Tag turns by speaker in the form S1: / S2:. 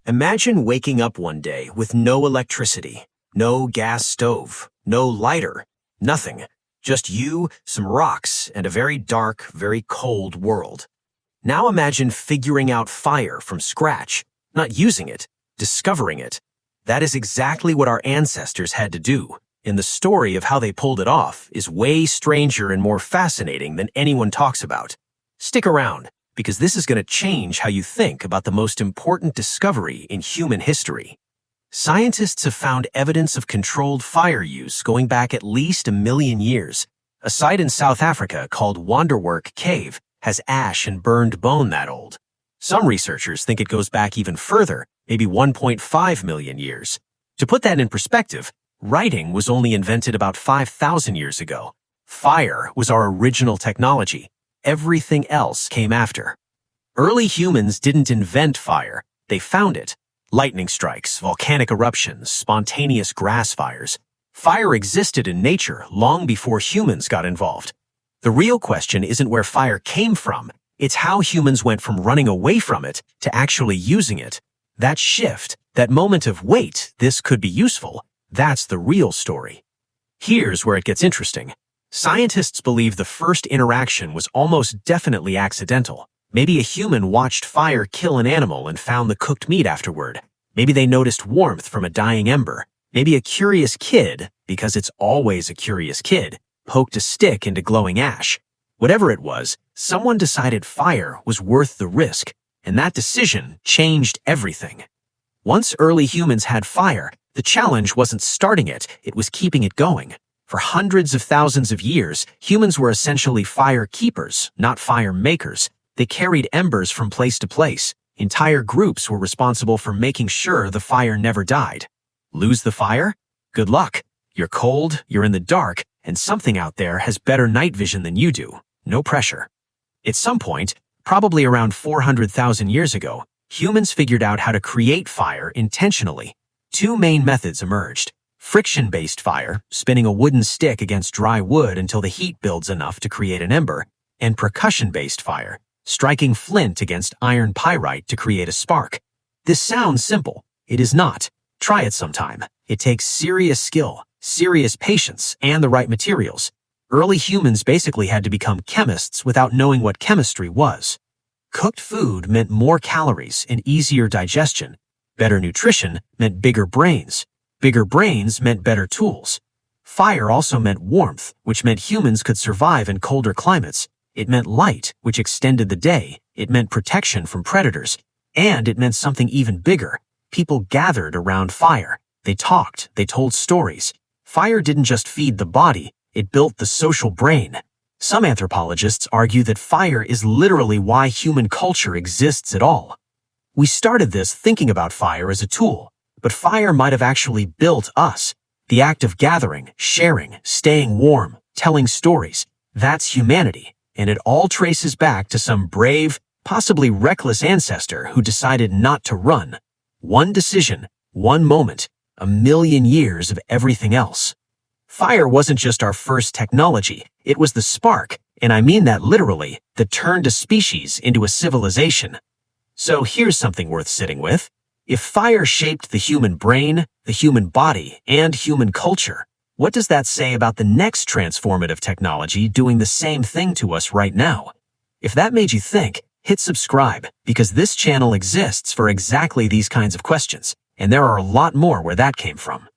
S1: Imagine waking up one day with no electricity, no gas stove, no lighter, nothing. Just you, some rocks, and a very dark, very cold world. Now imagine figuring out fire from scratch, not using it, discovering it. That is exactly what our ancestors had to do, and the story of how they pulled it off is way stranger and more fascinating than anyone talks about. Stick around, because this is going to change how you think about the most important discovery in human history. Scientists have found evidence of controlled fire use going back at least 1 million years. A site in South Africa called Wonderwerk Cave has ash and burned bone that old. Some researchers think it goes back even further, maybe 1.5 million years. To put that in perspective, writing was only invented about 5,000 years ago. Fire was our original technology. Everything else came after. Early humans didn't invent fire, they found it. Lightning strikes, volcanic eruptions, spontaneous grass fires. Fire existed in nature long before humans got involved. The real question isn't where fire came from, it's how humans went from running away from it to actually using it. That shift, that moment of wait, this could be useful, that's the real story. Here's where it gets interesting. Scientists believe the first interaction was almost definitely accidental. Maybe a human watched fire kill an animal and found the cooked meat afterward. Maybe they noticed warmth from a dying ember. Maybe a curious kid, because it's always a curious kid, poked a stick into glowing ash. Whatever it was, someone decided fire was worth the risk, and that decision changed everything. Once early humans had fire, the challenge wasn't starting it, it was keeping it going. For hundreds of thousands of years, humans were essentially fire keepers, not fire makers. They carried embers from place to place. Entire groups were responsible for making sure the fire never died. Lose the fire? Good luck. You're cold, you're in the dark, and something out there has better night vision than you do. No pressure. At some point, probably around 400,000 years ago, humans figured out how to create fire intentionally. Two main methods emerged. Friction-based fire, spinning a wooden stick against dry wood until the heat builds enough to create an ember, and percussion-based fire, striking flint against iron pyrite to create a spark. This sounds simple. It is not. Try it sometime. It takes serious skill, serious patience, and the right materials. Early humans basically had to become chemists without knowing what chemistry was. Cooked food meant more calories and easier digestion. Better nutrition meant bigger brains. Bigger brains meant better tools. Fire also meant warmth, which meant humans could survive in colder climates. It meant light, which extended the day. It meant protection from predators. And it meant something even bigger. People gathered around fire. They talked. They told stories. Fire didn't just feed the body. It built the social brain. Some anthropologists argue that fire is literally why human culture exists at all. We started this thinking about fire as a tool. But fire might have actually built us. The act of gathering, sharing, staying warm, telling stories. That's humanity, and it all traces back to some brave, possibly reckless ancestor who decided not to run. One decision, one moment, 1 million years of everything else. Fire wasn't just our first technology, it was the spark, and I mean that literally, that turned a species into a civilization. So here's something worth sitting with. If fire shaped the human brain, the human body, and human culture, what does that say about the next transformative technology doing the same thing to us right now? If that made you think, hit subscribe, because this channel exists for exactly these kinds of questions, and there are a lot more where that came from.